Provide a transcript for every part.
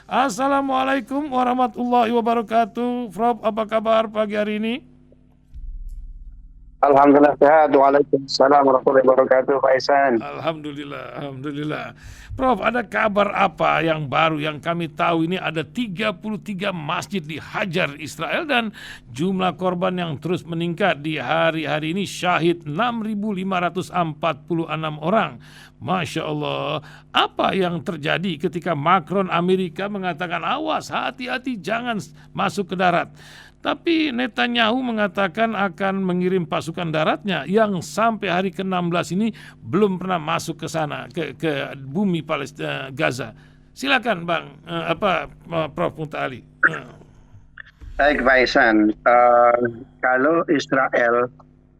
Assalamualaikum warahmatullahi wabarakatuh. Prof, apa kabar pagi hari ini? Alhamdulillah sehat. Waalaikumsalam warahmatullahi wabarakatuh, Pak Ihsan. Alhamdulillah. Prof, ada kabar apa yang baru yang kami tahu ini ada 33 masjid dihajar Israel dan jumlah korban yang terus meningkat di hari-hari ini syahid 6.546 orang. Masya Allah. Apa yang terjadi ketika Macron Amerika mengatakan awas, hati-hati jangan masuk ke darat. Tapi Netanyahu mengatakan akan mengirim pasukan daratnya yang sampai hari ke-16 ini belum pernah masuk ke sana, ke bumi Palestina, Gaza. Silakan Bang, Prof. Muntali. Baik, Pak Ihsan. Kalau Israel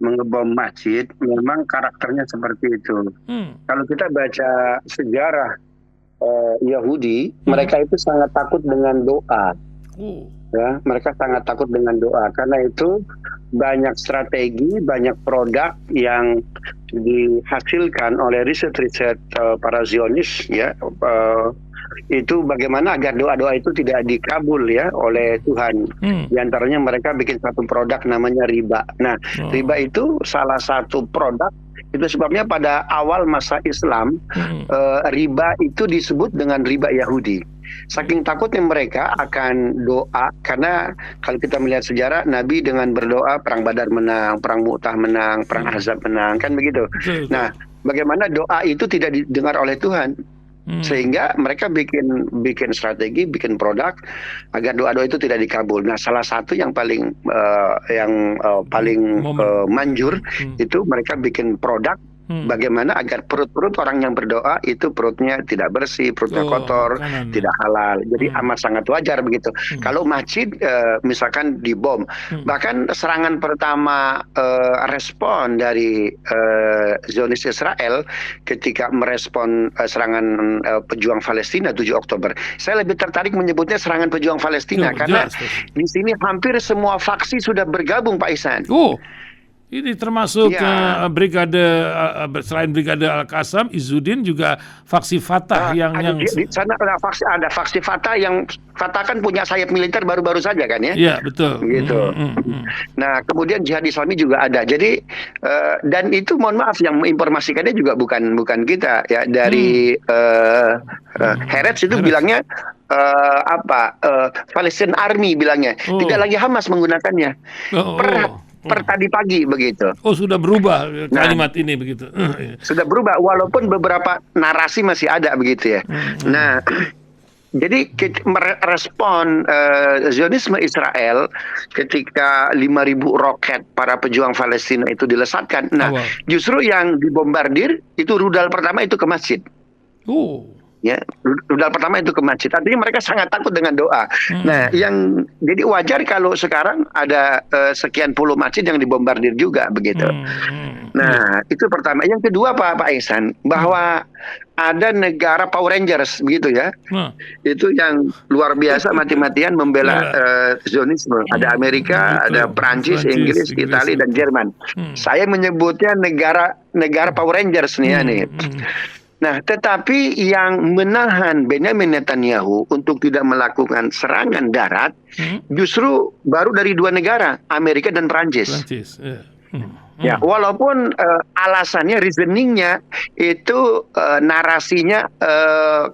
mengebom masjid, memang karakternya seperti itu. Kalau kita baca sejarah Yahudi, mereka itu sangat takut dengan doa. Ya, mereka sangat takut dengan doa. Karena itu banyak strategi, banyak produk yang dihasilkan oleh riset-riset para Zionis, ya, itu bagaimana agar doa-doa itu tidak dikabul ya oleh Tuhan. Di antaranya mereka bikin satu produk namanya riba. Nah, riba itu salah satu produk. Itu sebabnya pada awal masa Islam riba itu disebut dengan riba Yahudi. Saking takutnya mereka akan doa, karena kalau kita melihat sejarah, Nabi dengan berdoa perang Badar menang, perang Mu'tah menang, perang Ahzab menang, kan begitu. Nah, bagaimana doa itu tidak didengar oleh Tuhan, sehingga mereka bikin strategi, bikin produk agar doa-doa itu tidak dikabul. Nah, salah satu yang paling manjur itu mereka bikin produk bagaimana agar perut-perut orang yang berdoa itu perutnya tidak bersih, perutnya kotor, tidak halal. Jadi amat sangat wajar begitu. Kalau masjid misalkan dibom, bahkan serangan pertama respon dari Zionis Israel ketika merespon serangan pejuang Palestina 7 Oktober. Saya lebih tertarik menyebutnya serangan pejuang Palestina karena di sini hampir semua faksi sudah bergabung, Pak Ihsan. Ini termasuk brigade selain brigade Al-Qassam, Izzuddin juga faksi Fatah yang di sana ada faksi Fatah yang Fatah kan punya sayap militer baru-baru saja kan ya. Iya, betul. Gitu. Nah, kemudian Jihad Islami juga ada. Jadi dan itu mohon maaf yang menginformasikannya juga bukan kita ya, dari Haaretz itu bilangnya Palestine Army bilangnya. Tidak lagi Hamas menggunakannya. Per tadi pagi begitu. Sudah berubah kalimat ini begitu. Sudah berubah walaupun beberapa narasi masih ada begitu ya. Nah, jadi merespon Zionisme Israel ketika 5.000 roket para pejuang Palestina itu dilesatkan. Nah, justru yang dibombardir itu rudal pertama itu ke masjid. Ya, rudal pertama itu ke masjid. Artinya mereka sangat takut dengan doa. Nah, yang jadi wajar kalau sekarang ada sekian puluh masjid yang dibombardir juga begitu. Nah, itu pertama. Yang kedua Pak Ihsan, bahwa ada negara Power Rangers begitu ya. Itu yang luar biasa mati-matian membela Zionisme. Ada Amerika, ada Prancis, Inggris, Italia dan Jerman. Saya menyebutnya negara Power Rangers nih ya nih. Nah, tetapi yang menahan Benjamin Netanyahu untuk tidak melakukan serangan darat justru baru dari dua negara, Amerika dan Prancis. Ya, walaupun alasannya, reasoningnya itu narasinya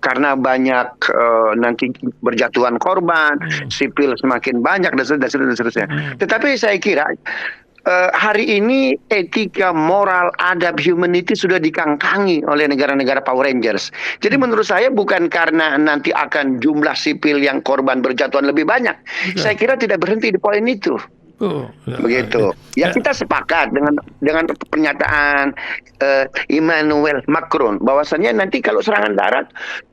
karena banyak nanti berjatuhan korban, sipil semakin banyak dan seterusnya. Tetapi saya kira hari ini etika, moral, adab, humanity sudah dikangkangi oleh negara-negara Power Rangers. Jadi menurut saya bukan karena nanti akan jumlah sipil yang korban berjatuhan lebih banyak. Saya kira tidak berhenti di poin itu. Begitu. Ya, kita sepakat dengan pernyataan Emmanuel Macron bahwasannya nanti kalau serangan darat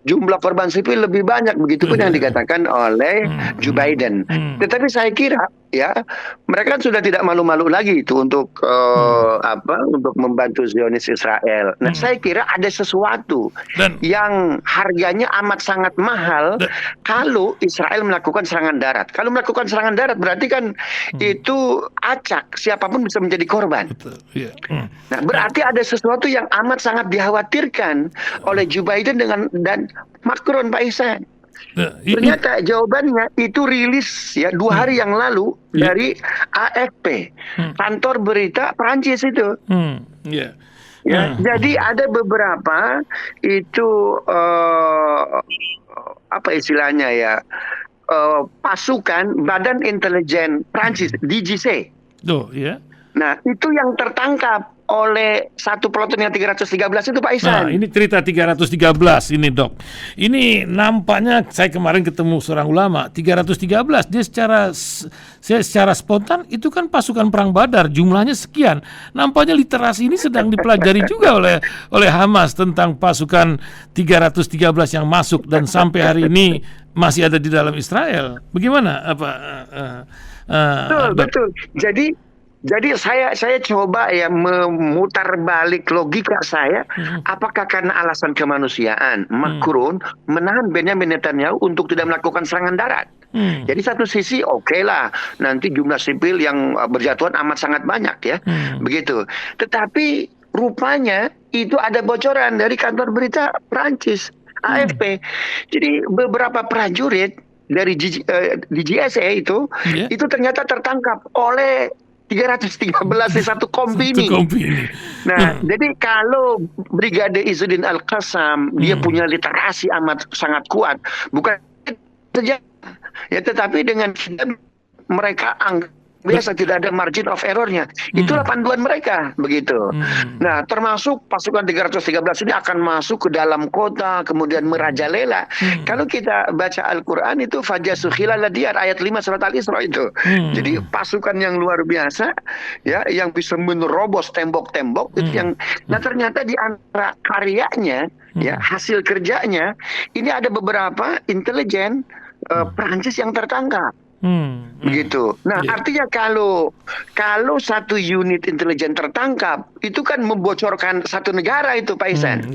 jumlah korban sipil lebih banyak, begitupun yang dikatakan oleh Joe Biden. Tetapi saya kira ya mereka kan sudah tidak malu-malu lagi itu untuk untuk membantu Zionis Israel. Nah, saya kira ada sesuatu yang harganya amat sangat mahal kalau Israel melakukan serangan darat. Kalau melakukan serangan darat berarti kan itu acak, siapapun bisa menjadi korban. Nah, berarti ada sesuatu yang amat sangat dikhawatirkan oleh Joe Biden dan Macron, Pak Ihsan. Ternyata jawabannya itu rilis ya 2 hari yang lalu dari AFP, kantor berita Prancis itu. Ya, jadi ada beberapa itu apa istilahnya ya, pasukan Badan Intelijen Prancis (DGC). Nah, itu yang tertangkap oleh satu peloton yang 313 itu Pak Ihsan. Nah, ini cerita 313 ini, Dok. Ini nampaknya saya kemarin ketemu seorang ulama, 313 dia secara spontan itu kan pasukan perang Badar, jumlahnya sekian. Nampaknya literasi ini sedang dipelajari juga oleh Hamas tentang pasukan 313 yang masuk dan sampai hari ini masih ada di dalam Israel. Bagaimana Betul. Jadi saya coba ya memutar balik logika saya, apakah karena alasan kemanusiaan Macron menahan Benjamin Netanyahu untuk tidak melakukan serangan darat. Jadi satu sisi oke lah, nanti jumlah sipil yang berjatuhan amat sangat banyak ya, begitu. Tetapi rupanya itu ada bocoran dari kantor berita Prancis AFP. Jadi beberapa prajurit dari DGSE itu ternyata tertangkap oleh 313 di satu kompi ini. Nah, jadi kalau Brigade Izzuddin Al-Qassam dia punya literasi amat sangat kuat, bukan saja ya, tetapi dengan mereka anggap biasa tidak ada margin of errornya. Itulah panduan mereka, begitu. Nah, termasuk pasukan 313 ini akan masuk ke dalam kota, kemudian merajalela. Kalau kita baca Al-Quran itu Fajasu khilal diyar ayat 5 surat Al-Isra itu. Jadi pasukan yang luar biasa ya, yang bisa menerobos tembok-tembok itu yang. Nah, ternyata di antara karyanya ya, hasil kerjanya ini ada beberapa intelijen Prancis yang tertangkap. Begitu. Nah, artinya kalau satu unit intelijen tertangkap, itu kan membocorkan satu negara itu, Pak Ihsan.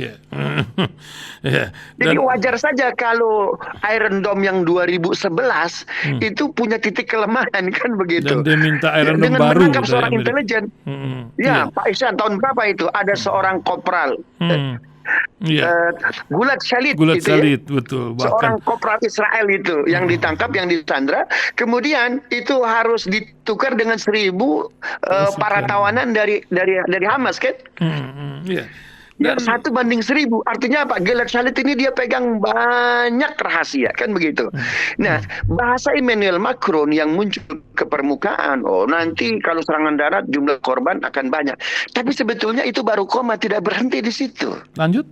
Jadi wajar saja kalau Iron Dome yang 2011 itu punya titik kelemahan, kan begitu. Dan dia minta Iron Dome dengan baru menangkap seorang intelijen. Pak Ihsan, tahun berapa itu? Ada seorang kopral. Gulad Shalit betul. Seorang kopral Israel itu yang ditangkap, yang disandra, kemudian itu harus ditukar dengan 1.000 para tawanan dari Hamas, kan? Dan 1:1000, artinya apa? Gilad Shalit ini dia pegang banyak rahasia, kan begitu. Nah, bahasa Emmanuel Macron yang muncul ke permukaan, nanti kalau serangan darat jumlah korban akan banyak. Tapi sebetulnya itu baru koma, tidak berhenti di situ. Lanjut?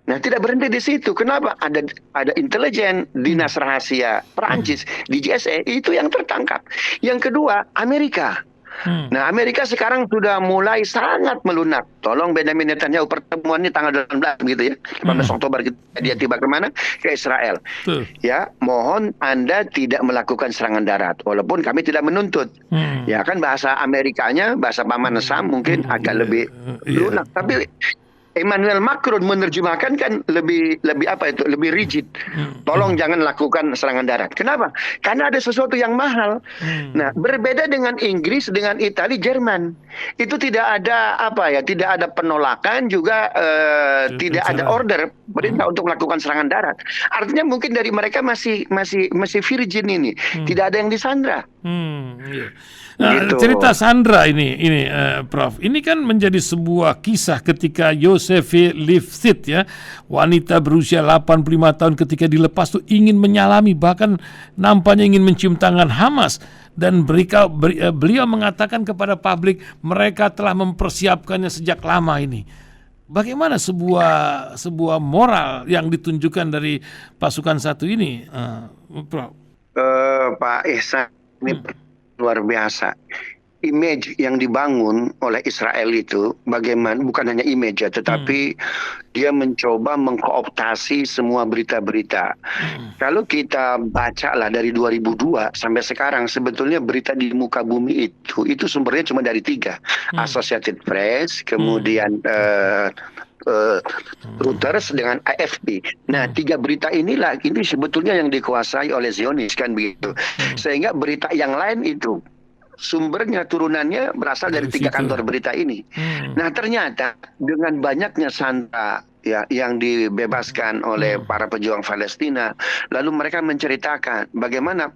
Nah, tidak berhenti di situ. Kenapa? Ada intelijen dinas rahasia Perancis, DGSE itu yang tertangkap. Yang kedua, Amerika. Nah, Amerika sekarang sudah mulai sangat melunak. Tolong Benjamin Netanyahu, pertemuan ini tanggal 18 gitu ya. 18 Oktober dia tiba kemana? Ke Israel. Ya, mohon Anda tidak melakukan serangan darat. Walaupun kami tidak menuntut. Ya kan bahasa Amerikanya, bahasa Paman Sam mungkin agak lebih lunak. Tapi Emmanuel Macron menerjemahkan kan lebih lebih rigid. Tolong jangan lakukan serangan darat. Kenapa? Karena ada sesuatu yang mahal. Nah, berbeda dengan Inggris, dengan Italia, Jerman. Itu tidak ada tidak ada penolakan juga tidak ada order perintah untuk melakukan serangan darat. Artinya mungkin dari mereka masih virgin ini. Tidak ada yang disandra. Nah, cerita Sandra ini Prof. Ini kan menjadi sebuah kisah ketika Yosefi Lifshitz ya, wanita berusia 85 tahun ketika dilepas tuh ingin menyalami, bahkan nampaknya ingin mencium tangan Hamas, dan beliau mengatakan kepada publik mereka telah mempersiapkannya sejak lama ini. Bagaimana sebuah moral yang ditunjukkan dari pasukan satu ini, Prof? Pak Ihsan, ini luar biasa. Image yang dibangun oleh Israel itu bagaimana, bukan hanya image ya, tetapi dia mencoba mengkooptasi semua berita-berita. Kalau kita baca lah dari 2002 sampai sekarang, sebetulnya berita di muka bumi itu sumbernya cuma dari 3. Associated Press, kemudian Reuters dengan AFP. Nah, 3 berita ini sebetulnya yang dikuasai oleh Zionis, kan begitu. Sehingga berita yang lain itu sumbernya, turunannya berasal dari Dari 3 situ. kantor berita ini. Nah, ternyata dengan banyaknya sandera ya yang dibebaskan oleh para pejuang Palestina, lalu mereka menceritakan bagaimana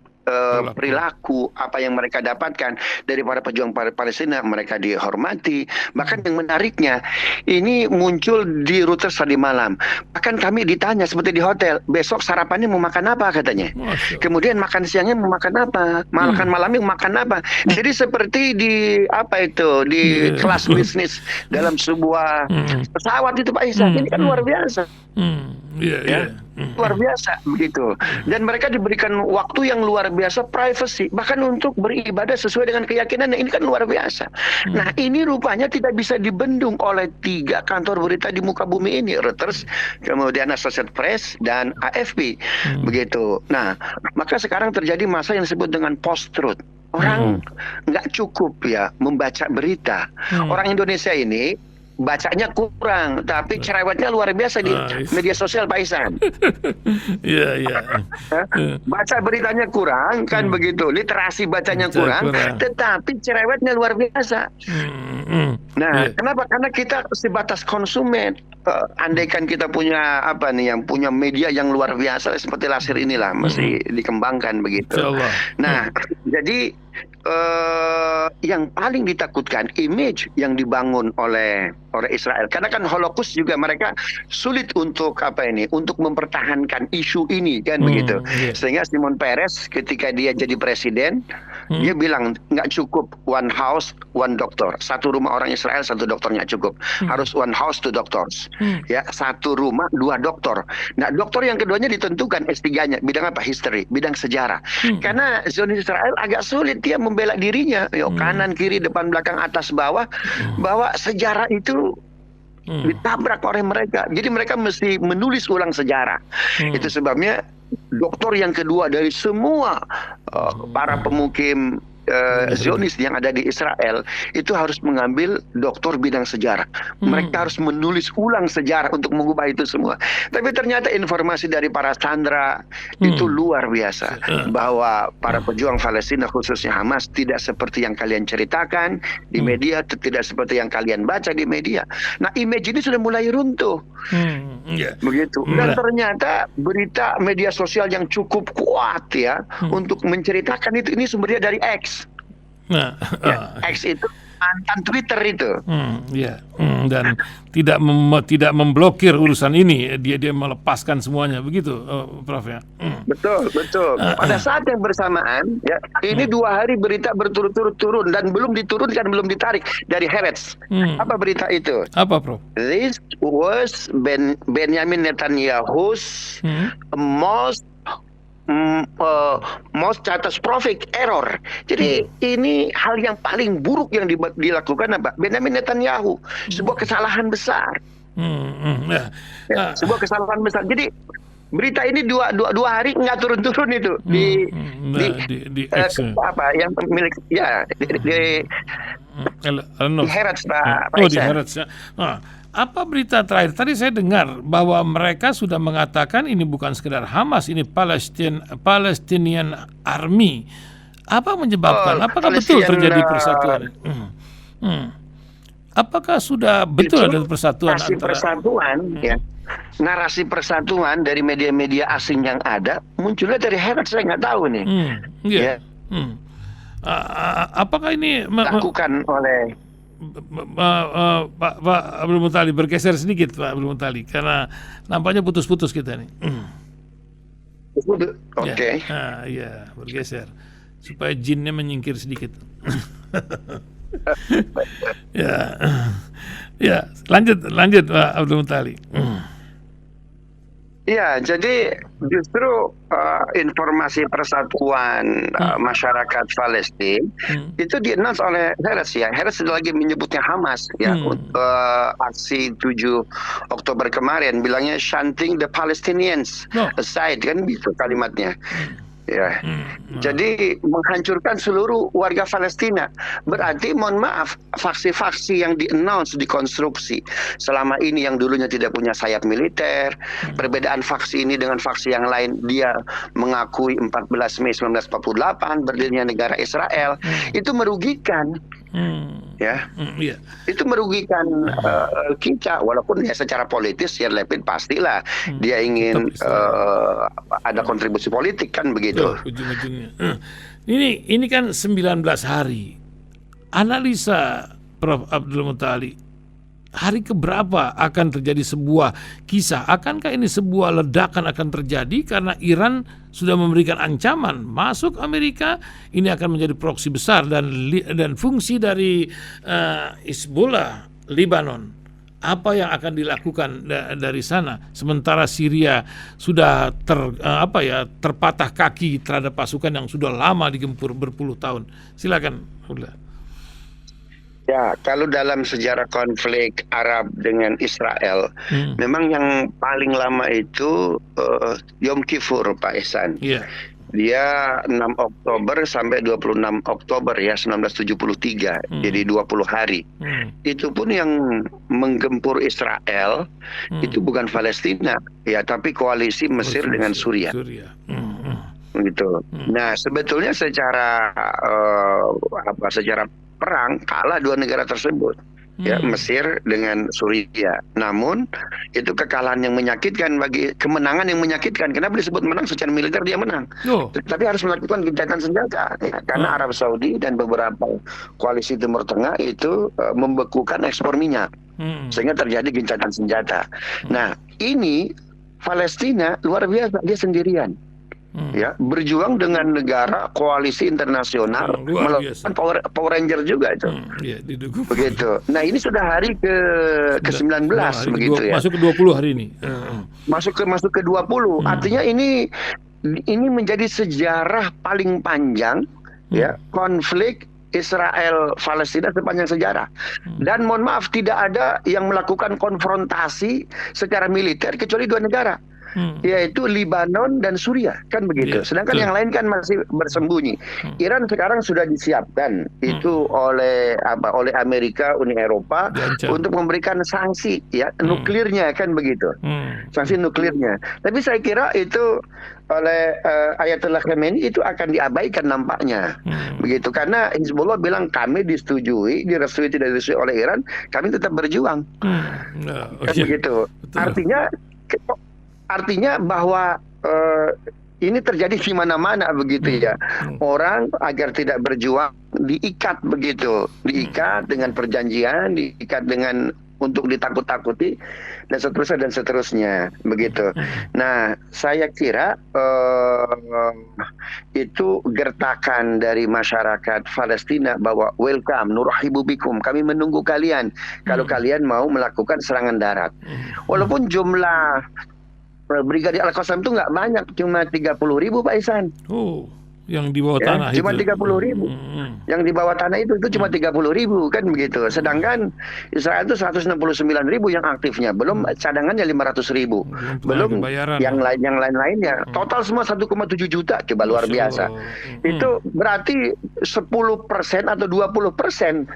perilaku apa yang mereka dapatkan dari para pejuang Palestina, mereka dihormati. Bahkan yang menariknya, ini muncul di Reuters tadi malam. Bahkan kami ditanya seperti di hotel, besok sarapannya mau makan apa katanya. Masya Allah. Kemudian makan siangnya mau makan apa, makan malamnya mau makan apa. Jadi seperti di apa itu di Iya. kelas bisnis dalam sebuah pesawat itu Pak Isa. Ini kan luar biasa. Iya, Ya, iya. luar biasa begitu. Dan mereka diberikan waktu yang luar biasa, privacy, bahkan untuk beribadah sesuai dengan keyakinannya. Ini kan luar biasa. Nah, ini rupanya tidak bisa dibendung oleh 3 kantor berita di muka bumi ini, Reuters, kemudian Associated Press dan AFP, begitu. Nah, maka sekarang terjadi masa yang disebut dengan post-truth. Orang nggak cukup ya membaca berita. Orang Indonesia ini bacanya kurang, tapi cerewetnya luar biasa di media sosial, Pak Isan. Iya, iya. Baca beritanya kurang, kan begitu. Literasi bacanya kurang, tetapi cerewetnya luar biasa. Nah, kenapa? Karena kita sebatas konsumen. Andaikan kita punya apa nih, yang punya media yang luar biasa seperti Lasir inilah, mesti dikembangkan begitu. Nah, jadi yang paling ditakutkan image yang dibangun oleh Israel, karena kan Holocaust juga mereka sulit untuk untuk mempertahankan isu ini kan begitu. Sehingga Shimon Peres ketika dia jadi presiden, dia bilang nggak cukup one house one doctor, satu rumah orang Israel satu dokter nggak cukup, harus one house two doctors, ya, satu rumah 2 dokter. Nah, dokter yang keduanya ditentukan S3-nya bidang apa, history, bidang sejarah. Karena Zionis Israel agak sulit dia membela dirinya, kanan kiri depan belakang atas bawah, bahwa sejarah itu ditabrak oleh mereka. Jadi mereka mesti menulis ulang sejarah. Itu sebabnya doktor yang kedua dari semua para pemukim Zionis yang ada di Israel itu harus mengambil doktor bidang sejarah. Mereka harus menulis ulang sejarah untuk mengubah itu semua. Tapi ternyata informasi dari para sandera itu luar biasa, bahwa para pejuang Palestina khususnya Hamas tidak seperti yang kalian ceritakan di media, tidak seperti yang kalian baca di media. Nah, image ini sudah mulai runtuh. Begitu. Dan ternyata berita media sosial yang cukup kuat ya untuk menceritakan itu, ini sumbernya dari X. X itu mantan Twitter itu. Dan tidak memblokir urusan ini, dia melepaskan semuanya begitu, Prof ya. Betul. Pada saat yang bersamaan ya, ini 2 hari berita berturut-turut turun dan belum diturunkan, belum ditarik dari Haaretz. Apa berita itu? Apa, Prof? This was Benjamin Netanyahu's most catastrophic error. Jadi ini hal yang paling buruk yang dilakukan apa? Benjamin Netanyahu, sebuah kesalahan besar. Sebuah kesalahan besar. Jadi berita ini dua hari nggak turun-turun itu di X, apa yang milik ya di Haaretz, Pak di Haaretz ya. Apa berita terakhir? Tadi saya dengar bahwa mereka sudah mengatakan ini bukan sekedar Hamas, ini Palestinian Army. Apa menyebabkan? Apakah betul terjadi persatuan? Apakah sudah betul ada persatuan antara narasi persatuan dari media-media asing yang ada munculnya dari Haaretz? Saya nggak tahu nih. Apakah ini dilakukan oleh Pak Abdul Muttalib? Bergeser sedikit Pak Abdul Muttalib, karena nampaknya putus-putus kita nih. Oke. Ya, bergeser supaya jinnya menyingkir sedikit. Ya, lanjut Pak Abdul Muttalib. Ya, jadi justru informasi persatuan masyarakat Palestina itu di-announce oleh Haaretz ya. Haaretz lagi menyebutnya Hamas ya. Aksi 7 Oktober kemarin bilangnya shunting the Palestinians aside, kan gitu kalimatnya. Ya. Jadi menghancurkan seluruh warga Palestina. Berarti mohon maaf, faksi-faksi yang di-announce, dikonstruksi selama ini yang dulunya tidak punya sayap militer, perbedaan faksi ini dengan faksi yang lain, dia mengakui 14 Mei 1948 berdirinya negara Israel, itu merugikan. Ya, Iya. itu merugikan kita, walaupun ya secara politis ya Lapid pastilah dia ingin ada kontribusi politik kan begitu. Ujung-ujungnya. Ini kan 19 hari. Analisa Prof. Abdul Mutali, hari keberapa akan terjadi sebuah kisah? Akankah ini sebuah ledakan akan terjadi karena Iran sudah memberikan ancaman masuk Amerika? Ini akan menjadi proksi besar dan fungsi dari Hizbullah Lebanon. Apa yang akan dilakukan dari sana? Sementara Syria sudah terpatah kaki terhadap pasukan yang sudah lama digempur berpuluh tahun. Silakan, Abdullah. Ya, kalau dalam sejarah konflik Arab dengan Israel, memang yang paling lama itu Yom Kippur, Pak Ihsan. Iya. Dia 6 Oktober sampai 26 Oktober ya 1973, jadi 20 hari. Itu pun yang menggempur Israel itu bukan Palestina, ya, tapi koalisi Mesir dengan Suriah. Gitu. Nah, sebetulnya secara secara perang kalah dua negara tersebut, ya, Mesir dengan Suriah. Namun itu kekalahan yang menyakitkan, bagi kemenangan yang menyakitkan. Kenapa disebut menang? Secara militer dia menang, tapi harus melakukan gencatan senjata, ya, karena Arab Saudi dan beberapa koalisi Timur Tengah itu membekukan ekspor minyak, sehingga terjadi gencatan senjata. Nah, ini Palestina luar biasa, dia sendirian. Ya, berjuang dengan negara koalisi internasional, melakukan Power Ranger juga itu. Begitu. Nah, ini sudah hari ke-19 begitu ya. Masuk ke 20 hari ini. Masuk ke 20. Artinya ini menjadi sejarah paling panjang ya, konflik Israel Palestina sepanjang sejarah. Dan mohon maaf, tidak ada yang melakukan konfrontasi secara militer kecuali dua negara, yaitu Lebanon dan Suriah, kan begitu. Sedangkan yang lain kan masih bersembunyi. Iran sekarang sudah disiapkan itu oleh Amerika, Uni Eropa untuk memberikan sanksi, ya, nuklirnya, kan begitu. Sanksi nuklirnya. Tapi saya kira itu oleh Ayatollah Khamenei itu akan diabaikan nampaknya, begitu, karena Hizbullah bilang kami direstui tidak direstui oleh Iran, kami tetap berjuang, kan begitu. Artinya bahwa ini terjadi di mana-mana begitu ya. Orang agar tidak berjuang diikat begitu, diikat dengan perjanjian, diikat dengan untuk ditakut-takuti dan seterusnya begitu. Nah, saya kira itu gertakan dari masyarakat Palestina bahwa welcome, nurahibu bikum, kami menunggu kalian kalau kalian mau melakukan serangan darat. Walaupun jumlah Brigadir Al-Qassam itu nggak banyak, cuma 30.000 Pak Ihsan. Yang di bawah tanah cuma itu. 30.000. Yang di bawah tanah itu cuma 30.000, kan begitu. Sedangkan Israel itu 169.000 yang aktifnya, belum cadangannya 500.000, belum yang lain-lainnya. Total semua 1,7 juta, coba, luar biasa. Itu berarti 10% atau 20%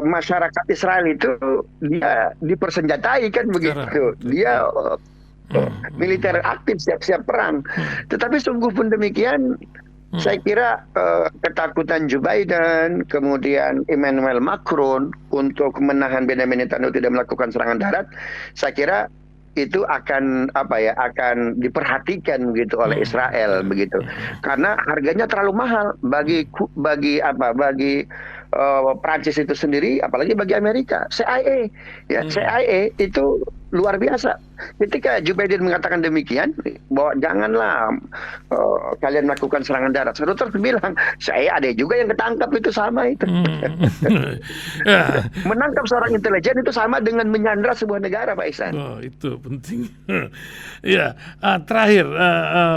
masyarakat Israel itu dia dipersenjatai, kan begitu. Dia militer aktif, siap-siap perang. Tetapi sungguh pun demikian, saya kira ketakutan Joe Biden, kemudian Emmanuel Macron untuk menahan Benjamin Netanyahu tidak melakukan serangan darat, saya kira itu akan akan diperhatikan begitu oleh Israel begitu. Karena harganya terlalu mahal bagi Prancis itu sendiri, apalagi bagi Amerika. CIA itu luar biasa. Ketika Joe Biden mengatakan demikian, bahwa janganlah kalian melakukan serangan darat, Reuters bilang, saya ada juga yang ketangkap itu sama itu. Menangkap seorang intelijen itu sama dengan menyandra sebuah negara, Pak Ihsan. Itu penting. Ya, terakhir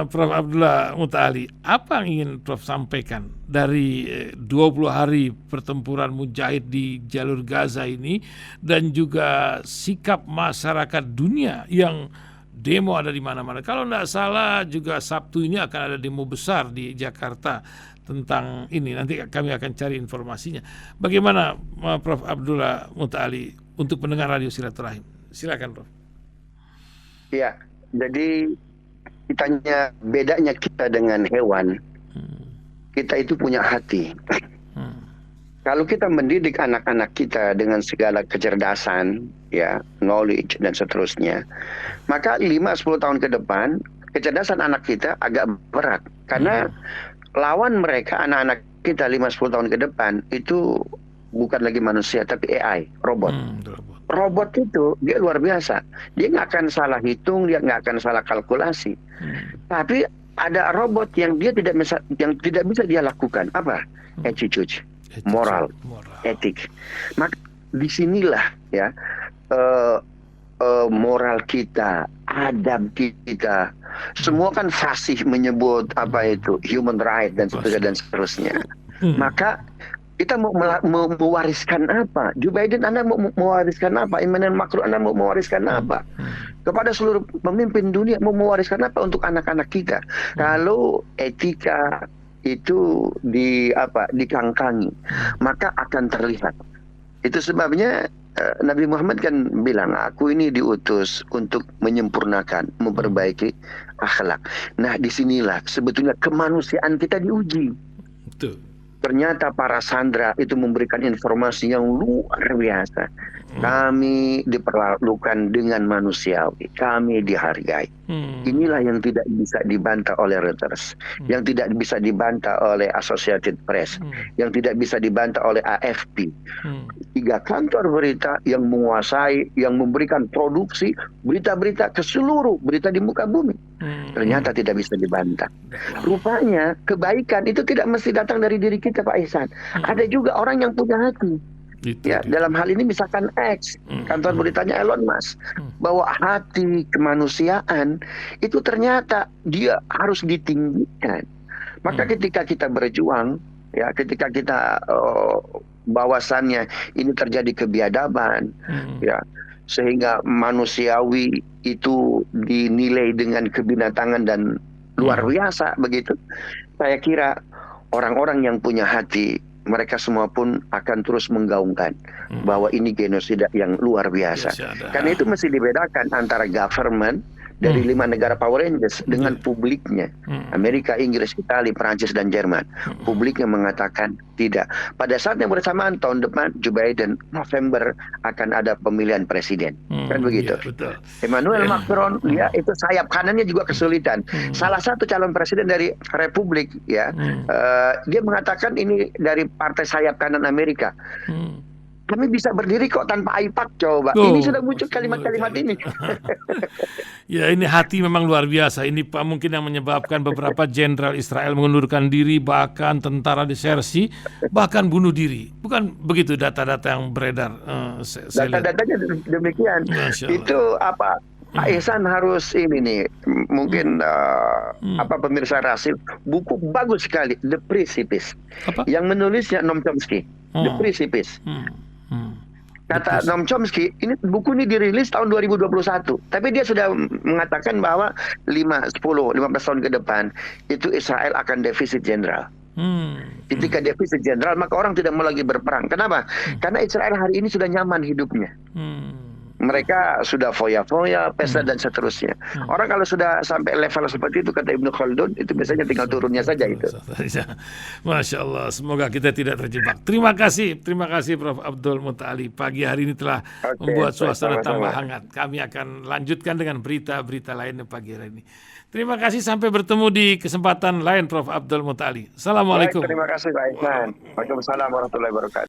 Prof. Abdullah Mutali, apa yang ingin Prof sampaikan dari 20 hari pertempuran mujahid di jalur Gaza ini, dan juga sikap masyarakat dunia yang demo ada di mana-mana. Kalau tidak salah juga Sabtu ini akan ada demo besar di Jakarta tentang ini. Nanti kami akan cari informasinya. Bagaimana Prof. Abdullah Muta'ali untuk pendengar Radio Silaturahim? Silakan, Prof. Ya, jadi bedanya kita dengan hewan, kita itu punya hati. Kalau kita mendidik anak-anak kita dengan segala kecerdasan, ya, knowledge dan seterusnya, maka 5-10 tahun ke depan kecerdasan anak kita agak berat karena lawan mereka, anak-anak kita 5-10 tahun ke depan itu bukan lagi manusia tapi AI, robot. Robot itu dia luar biasa. Dia nggak akan salah hitung, dia nggak akan salah kalkulasi. Tapi ada robot yang tidak bisa dia lakukan apa? Attitude, moral, etik. Maka disinilah ya moral kita, adab kita, semua kan fasih menyebut apa itu human right dan seterusnya. Maka kita mau mewariskan apa? Joe Biden, Anda mau mewariskan apa? Emmanuel Macron, Anda mau mewariskan apa? Kepada seluruh pemimpin dunia mau mewariskan apa untuk anak-anak kita? Kalau etika itu dikangkangi, maka akan terlihat. Itu sebabnya Nabi Muhammad kan bilang, aku ini diutus untuk menyempurnakan, memperbaiki akhlak. Nah, disinilah sebetulnya kemanusiaan kita diuji. Betul. Ternyata para sandera itu memberikan informasi yang luar biasa. Kami diperlakukan dengan manusiawi, kami dihargai. Inilah yang tidak bisa dibantah oleh Reuters, yang tidak bisa dibantah oleh Associated Press, yang tidak bisa dibantah oleh AFP. 3 kantor berita yang menguasai, yang memberikan produksi berita-berita ke seluruh berita di muka bumi. Ternyata tidak bisa dibantah. Rupanya kebaikan itu tidak mesti datang dari diri kita, Pak Ihsan. Ada juga orang yang punya hati. Dalam hal ini misalkan X, kantor beritanya Elon Musk, bahwa hati kemanusiaan itu ternyata dia harus ditinggikan. Maka ketika kita berjuang, ya, ketika kita bahwasannya ini terjadi kebiadaban, ya, sehingga manusiawi itu dinilai dengan kebinatangan dan luar biasa begitu. Saya kira orang-orang yang punya hati, mereka semua pun akan terus menggaungkan bahwa ini genosida yang luar biasa. Karena itu mesti dibedakan antara government dari 5 negara Power Rangers dengan publiknya. Amerika, Inggris, Italia, Perancis, dan Jerman. Publiknya mengatakan tidak. Pada saat yang bersamaan tahun depan, Joe Biden, November akan ada pemilihan presiden. Kan begitu. Ya, betul. Emmanuel Macron, dia itu sayap kanannya juga kesulitan. Salah satu calon presiden dari Republik, ya, dia mengatakan ini dari partai sayap kanan Amerika. Kami bisa berdiri kok tanpa IPAC, coba. Ini sudah muncul kalimat-kalimat ini. Ya, ini hati memang luar biasa. Ini Pak mungkin yang menyebabkan beberapa jenderal Israel mengundurkan diri, bahkan tentara disersi, bahkan bunuh diri. Bukan begitu data-data yang beredar? Data-datanya demikian. Itu apa? Pak Ihsan harus ini nih, mungkin pemirsa Rasil, buku bagus sekali, The Precipice. Yang menulisnya Noam Chomsky, The Precipice. Kata Noam Chomsky, buku ini dirilis tahun 2021, tapi dia sudah mengatakan bahwa 15 tahun ke depan itu Israel akan defisit jenderal. Ketika defisit jenderal, maka orang tidak mau lagi berperang. Kenapa? Karena Israel hari ini sudah nyaman hidupnya. Mereka sudah foya-foya, pesta dan seterusnya. Orang kalau sudah sampai level seperti itu, kata Ibnu Khaldun, itu biasanya tinggal turunnya saja itu. Masya Allah, semoga kita tidak terjebak. Terima kasih Prof. Abdul Muta'ali. Pagi hari ini telah membuat suasana tambah hangat. Kami akan lanjutkan dengan berita-berita lainnya pagi hari ini. Terima kasih, sampai bertemu di kesempatan lain Prof. Abdul Muta'ali. Assalamualaikum. Terima kasih Pak Ihsan. Waalaikumsalam warahmatullahi wabarakatuh.